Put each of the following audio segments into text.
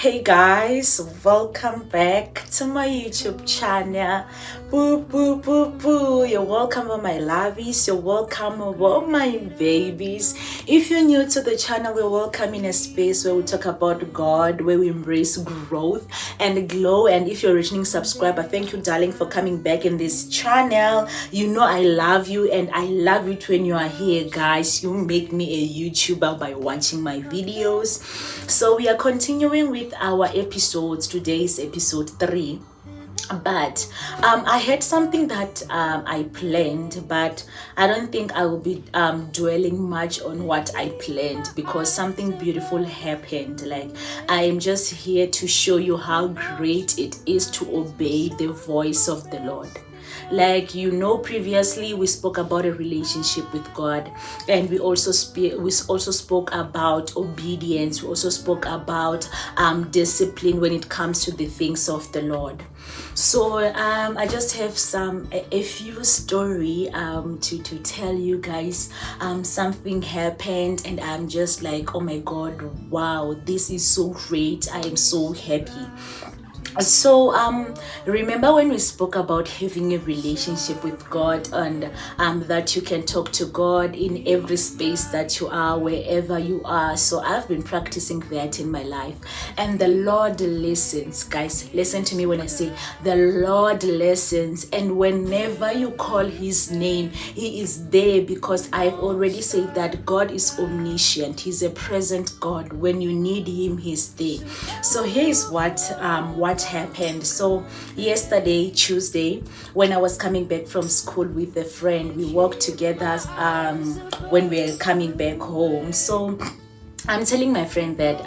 Hey guys, welcome back to my YouTube channel. Boo boo boo boo. You're welcome, all my lovies. You're welcome, all my babies. If you're new to the channel, we're welcome in a space where we talk about God, where we embrace growth and glow. And if you're a returning subscriber, thank you, darling, for coming back in this channel. You know I love you, and I love it when you are here, guys. You make me a YouTuber by watching my videos. So we are continuing with our episodes. Today is episode 3, but I had something that I planned, but I don't think I will be dwelling much on what I planned because something beautiful happened. Like, I am just here to show you how great it is to obey the voice of the Lord. Like, you know, previously we spoke about a relationship with God, and we also spoke about obedience. We also spoke about discipline when it comes to the things of the Lord. So I just have a few story to tell you guys. Something happened and I'm just like, oh my God, wow, this is so great. I am so happy. So remember when we spoke about having a relationship with God, and that you can talk to God in every space that you are, wherever you are. So I've been practicing that in my life, and the Lord listens. Guys, listen to me when I say the Lord listens, and whenever you call his name, he is there, because I've already said that God is omniscient. He's a present God. When you need him, he's there. So here's what happened. So yesterday, Tuesday, when I was coming back from school with a friend, we walked together when we were coming back home. So I'm telling my friend that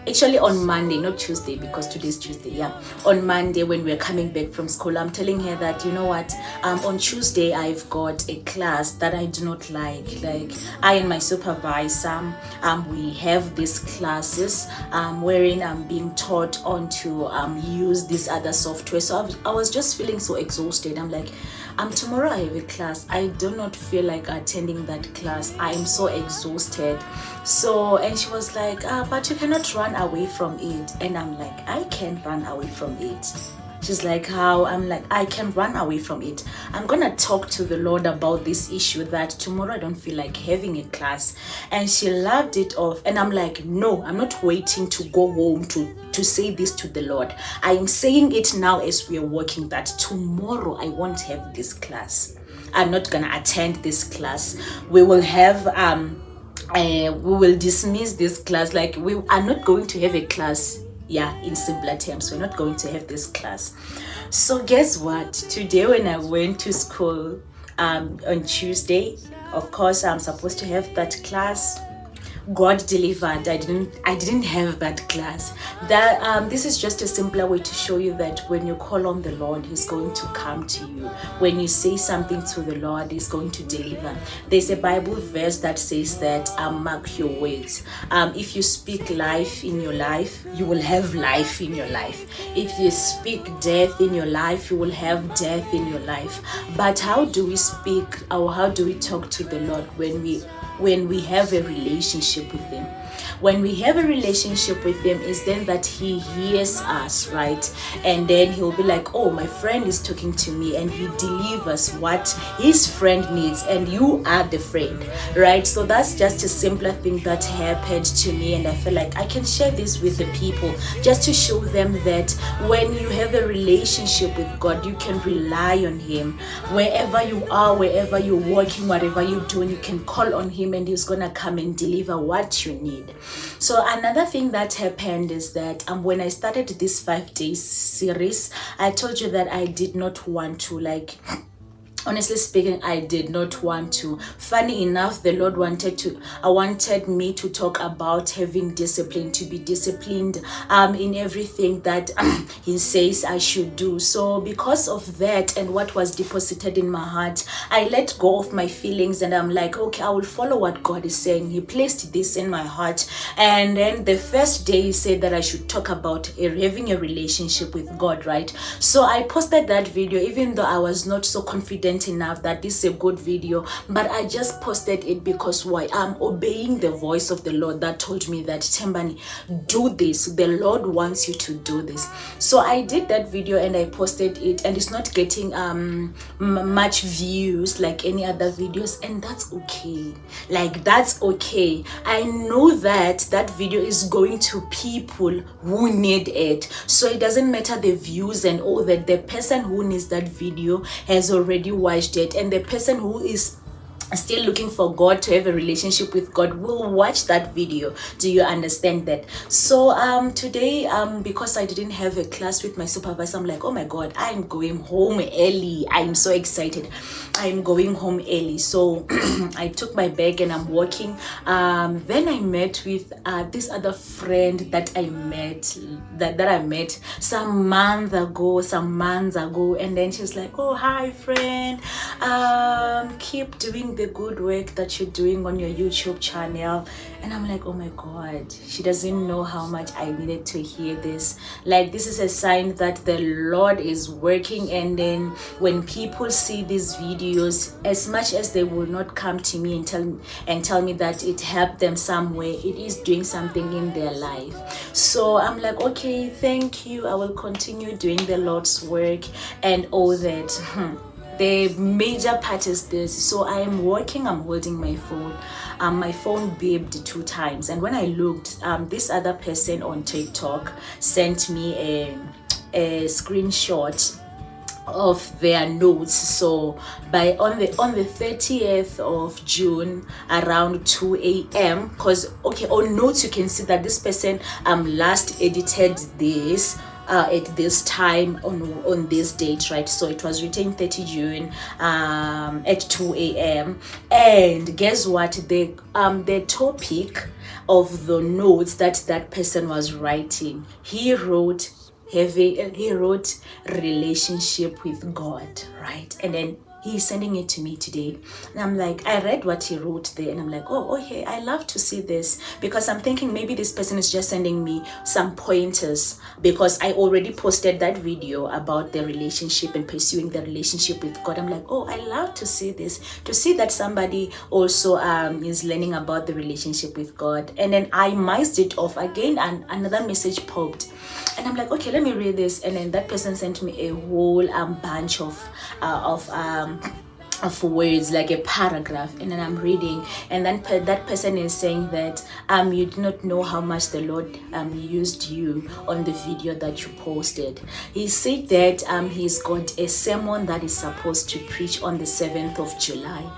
actually on Monday, not Tuesday, because today's Tuesday, yeah. On Monday, when we're coming back from school, I'm telling her that, you know what, on Tuesday, I've got a class that I do not like. Like, I and my supervisor, we have these classes wherein I'm being taught on to use this other software. So I was just feeling so exhausted. I'm like, tomorrow I have a class. I do not feel like attending that class. I am so exhausted. So, and she was like, but you cannot run away from it. And I'm like, I can run away from it. She's like, how? I'm like, I can run away from it. I'm gonna talk to the Lord about this issue, that tomorrow I don't feel like having a class. And she laughed it off. And I'm like, no, I'm not waiting to go home to say this to the Lord. I am saying it now as we are working, that tomorrow I won't have this class. I'm not gonna attend this class. We will have we will dismiss this class. Like, we are not going to have a class. Yeah, in simpler terms, we're not going to have this class. So guess what? Today when I went to school on Tuesday, of course I'm supposed to have that class. God delivered. I didn't have that class. That this is just a simpler way to show you that when you call on the Lord, he's going to come to you. When you say something to the Lord, he's going to deliver. There's a Bible verse that says that mark your words. If you speak life in your life, you will have life in your life. If you speak death in your life, you will have death in your life. But how do we speak, or how do we talk to the Lord when we have a relationship with him? When we have a relationship with him, is then that he hears us, right? And then he'll be like, oh, my friend is talking to me, and he delivers what his friend needs, and you are the friend, right? So that's just a simpler thing that happened to me, and I feel like I can share this with the people just to show them that when you have a relationship with God, you can rely on him. Wherever you are, wherever you're working, whatever you're doing, you can call on him, and he's gonna come and deliver what you need. So another thing that happened is that when I started this 5 days series, I told you that I did not want to, like, honestly speaking, I did not want to. Funny enough, the Lord wanted me to talk about having discipline, to be disciplined in everything that he says I should do. So because of that and what was deposited in my heart, I let go of my feelings, and I'm like, okay, I will follow what God is saying. He placed this in my heart. And then the first day he said that I should talk about having a relationship with God, right? So I posted that video, even though I was not so confident confident enough that this is a good video, but I just posted it because why? I'm obeying the voice of the Lord that told me that, Tembani, do this. The Lord wants you to do this. So I did that video and I posted it, and it's not getting much views like any other videos, and that's okay. Like, that's okay. I know that that video is going to people who need it, so it doesn't matter the views and all that. The person who needs that video has already watched it, and the person who is still looking for God, to have a relationship with God, will watch that video. Do you understand that? So today, because I didn't have a class with my supervisor, I'm like, oh my God, I'm going home early. I'm so excited. I'm going home early. So I took my bag and I'm walking. Then I met with this other friend that I met some months ago, and then she's like, oh, hi friend, keep doing the good work that you're doing on your YouTube channel. And I'm like, oh my God, she doesn't know how much I needed to hear this. Like, this is a sign that the Lord is working. And then when people see these videos, as much as they will not come to me and tell me that it helped them somewhere, it is doing something in their life. So I'm like, okay, thank you, I will continue doing the Lord's work and all that. The major part is this. So I am working, I'm holding my phone. My phone beeped 2 times, and when I looked, this other person on TikTok sent me a screenshot of their notes. So on the 30th of June around 2 a.m, because okay, on notes you can see that this person last edited this at this time on this date, right? So it was written 30 June at 2 a.m. and guess what? The topic of the notes that person was writing, he wrote relationship with God, right? And then he's sending it to me today, and I'm like, I read what he wrote there, and I'm like, oh, okay, I love to see this, because I'm thinking maybe this person is just sending me some pointers, because I already posted that video about the relationship and pursuing the relationship with God. I'm like, oh, I love to see this, to see that somebody also is learning about the relationship with God. And then I missed it off again, and another message popped, and I'm like, okay, let me read this. And then that person sent me a whole bunch of words, like a paragraph, and then I'm reading, and then that person is saying that you do not know how much the Lord used you on the video that you posted. He said that he's got a sermon that is supposed to preach on the 7th of July.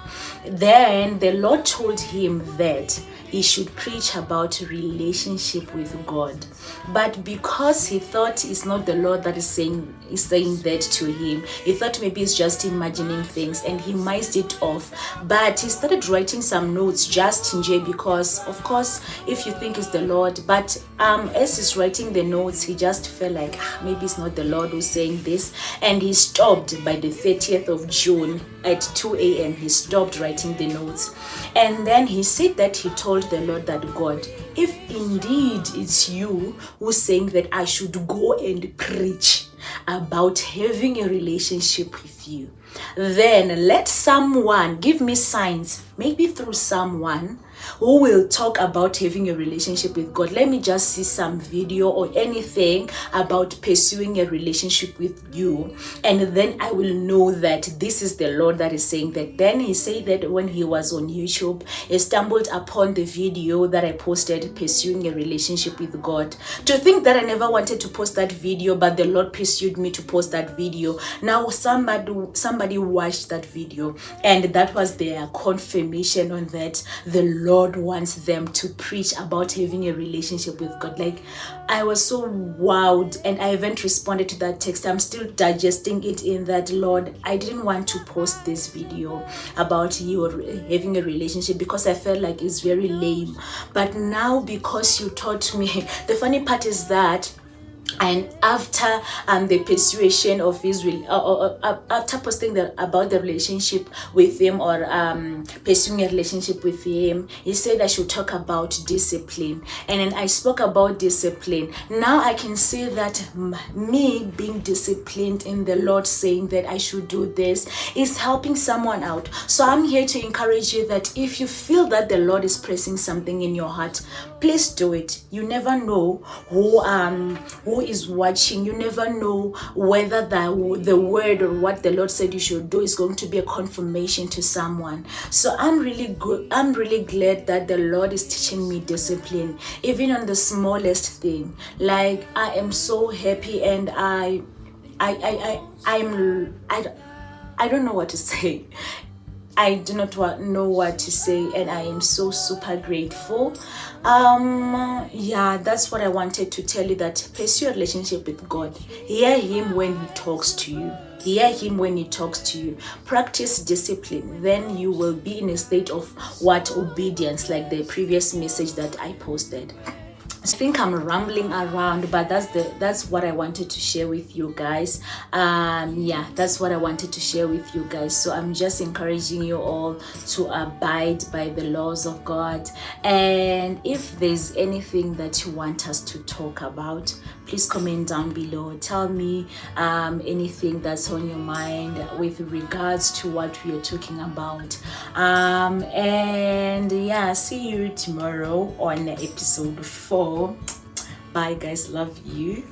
Then the Lord told him that he should preach about relationship with God, but because he thought it's not the Lord that is saying that to him, he thought maybe it's just imagining things, and he missed it off. But he started writing some notes just in J, because of course if you think it's the Lord, but as he's writing the notes, he just felt like maybe it's not the Lord who's saying this, and he stopped by the 30th of June at 2 a.m. he stopped writing the notes. And then he said that he told the Lord that, God, if indeed it's you who's saying that I should go and preach about having a relationship with you, then let someone give me signs, maybe through someone who will talk about having a relationship with God. Let me just see some video or anything about pursuing a relationship with you, and then I will know that this is the Lord that is saying that. Then he said that when he was on YouTube, he stumbled upon the video that I posted, pursuing a relationship with God. To think that I never wanted to post that video, but the Lord pursued me to post that video. Now somebody watched that video, and that was their confirmation on that the Lord wants them to preach about having a relationship with God. Like, I was so wowed, and I haven't responded to that text. I'm still digesting it in that, Lord, I didn't want to post this video about you having a relationship because I felt like it's very lame. But now, because you taught me, the funny part is that And after the persuasion of his after posting about the relationship with him, or pursuing a relationship with him, he said I should talk about discipline. And then I spoke about discipline. Now I can see that me being disciplined in the Lord, saying that I should do this, is helping someone out. So I'm here to encourage you that if you feel that the Lord is pressing something in your heart, please do it. You never know who is watching. You never know whether the word or what the Lord said you should do is going to be a confirmation to someone. So I'm really glad that the Lord is teaching me discipline, even on the smallest thing. Like, I am so happy, and I don't know what to say. I do not know what to say, and I am so super grateful. Yeah, that's what I wanted to tell you, that pursue a relationship with God. Hear him when he talks to you. Hear him when he talks to you. Practice discipline. Then you will be in a state of obedience, like the previous message that I posted. I think I'm rambling around, but that's what I wanted to share with you guys. Yeah, that's what I wanted to share with you guys. So I'm just encouraging you all to abide by the laws of God. And if there's anything that you want us to talk about, please comment down below. Tell me anything that's on your mind with regards to what we are talking about. And yeah, see you tomorrow on episode 4. Bye guys, love you.